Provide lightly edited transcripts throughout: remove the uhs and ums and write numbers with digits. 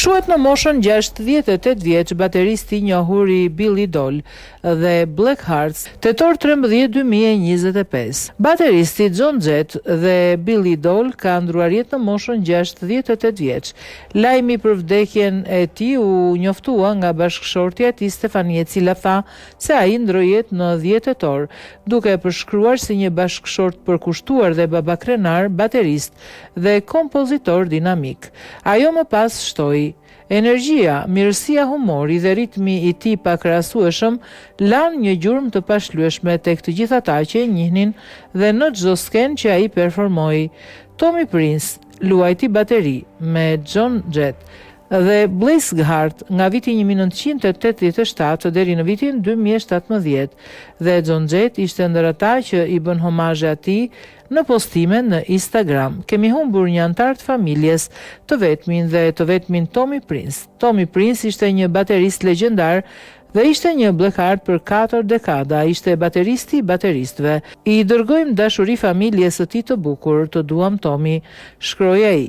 Shuhet në moshën 68 vjeç bateristi i njohur i Billy Idol dhe Black Hearts, tetor 13 2025. Bateristi John Jett dhe Billy Idol ka ndruar jetë në moshën 68 vjeç. Lajmi për vdekjen e tij u njoftua nga bashkëshortja e tij Stefani, e cila tha se ai ndroi jetë në 10 tetor, duke e përshkruar si një bashkëshort përkushtuar dhe babakrenar, baterist dhe kompozitor dinamik. Ajo më pas shtoi: energjia, mirësia, humori dhe ritmi i tij pakrahasueshëm lanë një gjurmë të pashlyeshme tek të gjithë ata që e njihnin dhe në çdo skenë që ai performoi. Tommy Prince luajti bateri me John Jett dhe Black Hearts nga viti 1987 deri në vitin 2017 dhe John Jett ishte ndër ata që i bën homazhe atij në postime në Instagram. Kemi humbur një antar të familjes, të vetmin dhe të vetmin Tommy Prince. Tommy Prince ishte një baterist legjendar dhe ishte një Black Heart për 4 dekada, ishte bateristi i bateristëve. I dërgojmë dashuri familjes së tij të bukur, të duam Tommy, shkroi ai.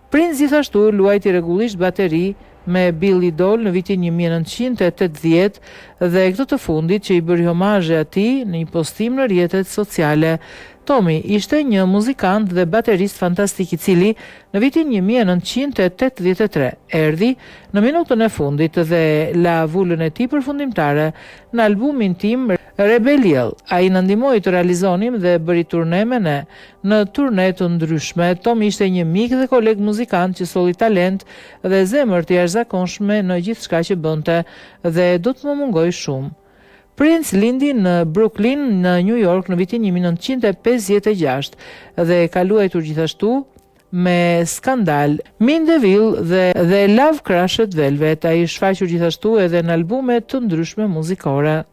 Prince gjithashtu luajti rregullisht bateri me Billy Idol në vitin 1980 dhe këtë të fundit që i bëri homazhe atij në një postim në rrjetet sociale. Tommy ishte një muzikant dhe baterist fantastik i cili në vitin 1983 erdhi në minutën e fundit dhe la vulën e tij përfundimtare në albumin tim Rebelial. Ai na ndihmoi të realizonim dhe bëri turne me ne. Në turne të ndryshme, Tommy ishte një mik dhe koleg muzikant që solli talent dhe zemër të jashtëzakonshme në gjithçka që bënte dhe do të më mungoj shumë. Prince lindi në Brooklyn në New York në vitin 1956 dhe ka luajtur gjithashtu me Skandal, Mean Devil dhe Love Crushed Velvet. Ai shfaqur gjithashtu edhe në albume të ndryshme muzikore.